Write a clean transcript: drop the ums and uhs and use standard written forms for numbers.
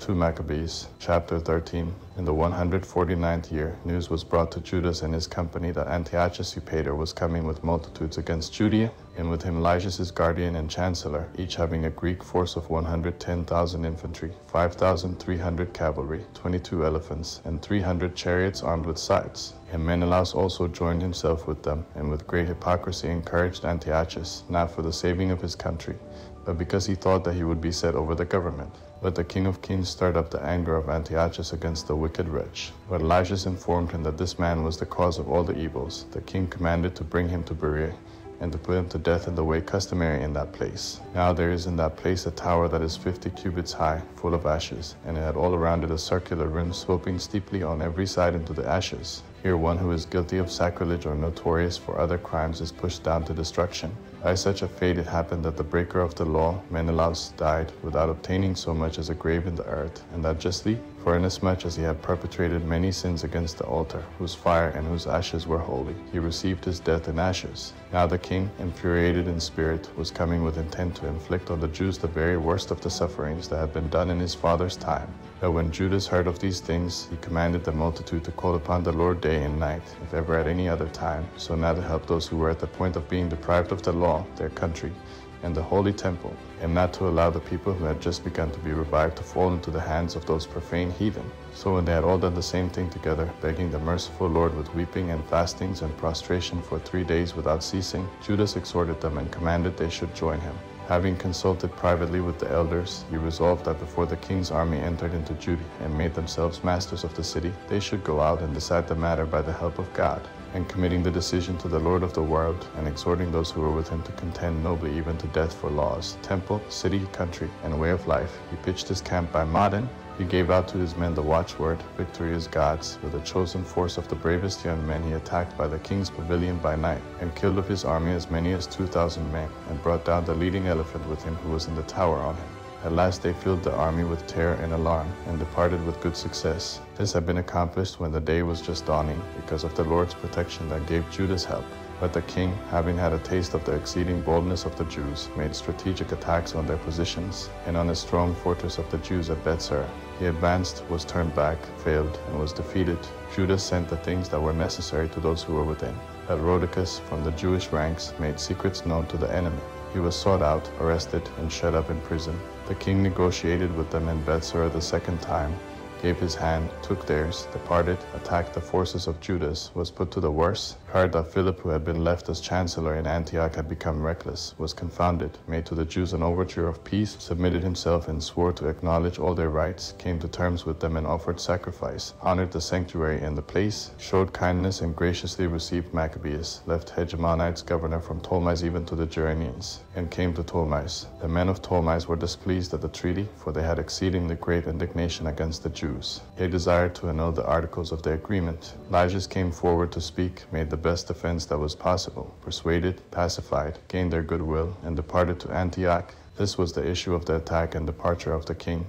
2 Maccabees, chapter 13. In the 149th year, news was brought to Judas and his company that Antiochus Eupator was coming with multitudes against Judea, and with him Lysias his guardian and chancellor, each having a Greek force of 110,000 infantry, 5,300 cavalry, 22 elephants, and 300 chariots armed with scythes. And Menelaus also joined himself with them, and with great hypocrisy encouraged Antiochus, not for the saving of his country, but because he thought that he would be set over the government. But the king of kings stirred up the anger of Antiochus against the wicked wretch. But Lysias informed him that this man was the cause of all the evils. The king commanded to bring him to Berea, and to put him to death in the way customary in that place. Now there is in that place a tower that is 50 cubits high, full of ashes, and it had all around it a circular rim sloping steeply on every side into the ashes. Here one who is guilty of sacrilege or notorious for other crimes is pushed down to destruction. By such a fate it happened that the breaker of the law, Menelaus, died without obtaining so much as a grave in the earth, and that justly, for inasmuch as he had perpetrated many sins against the altar, whose fire and whose ashes were holy, he received his death in ashes. Now the king, infuriated in spirit, was coming with intent to inflict on the Jews the very worst of the sufferings that had been done in his father's time. But when Judas heard of these things, he commanded the multitude to call upon the Lord day and night, if ever at any other time, so not to help those who were at the point of being deprived of the law, their country, and the holy temple, and not to allow the people who had just begun to be revived to fall into the hands of those profane heathen. So when they had all done the same thing together, begging the merciful Lord with weeping and fastings and prostration for 3 days without ceasing, Judas exhorted them and commanded they should join him. Having consulted privately with the elders, he resolved that before the king's army entered into Judea and made themselves masters of the city, they should go out and decide the matter by the help of God. And committing the decision to the Lord of the world, and exhorting those who were with him to contend nobly even to death for laws, temple, city, country, and way of life, he pitched his camp by Modin. He gave out to his men the watchword, "Victory is God's." With a chosen force of the bravest young men he attacked by the king's pavilion by night, and killed of his army as many as 2,000 men, and brought down the leading elephant with him who was in the tower on him. At last they filled the army with terror and alarm, and departed with good success. This had been accomplished when the day was just dawning, because of the Lord's protection that gave Judas help. But the king, having had a taste of the exceeding boldness of the Jews, made strategic attacks on their positions, and on a strong fortress of the Jews at Bethsura. He advanced, was turned back, failed, and was defeated. Judas sent the things that were necessary to those who were within. But Rhodicus, from the Jewish ranks, made secrets known to the enemy. He was sought out, arrested, and shut up in prison. The king negotiated with them in Bethsura the second time, gave his hand, took theirs, departed, attacked the forces of Judas, was put to the worse, heard that Philip, who had been left as chancellor in Antioch, had become reckless, was confounded, made to the Jews an overture of peace, submitted himself and swore to acknowledge all their rights, came to terms with them and offered sacrifice, honored the sanctuary and the place, showed kindness and graciously received Maccabees, left Hegemonites governor from Ptolemais even to the Gerenians, and came to Ptolemais. The men of Ptolemais were displeased at the treaty, for they had exceedingly great indignation against the Jews. They desired to annul the articles of the agreement. Lysias came forward to speak, made the best defense that was possible, persuaded, pacified, gained their goodwill, and departed to Antioch. This was the issue of the attack and departure of the king.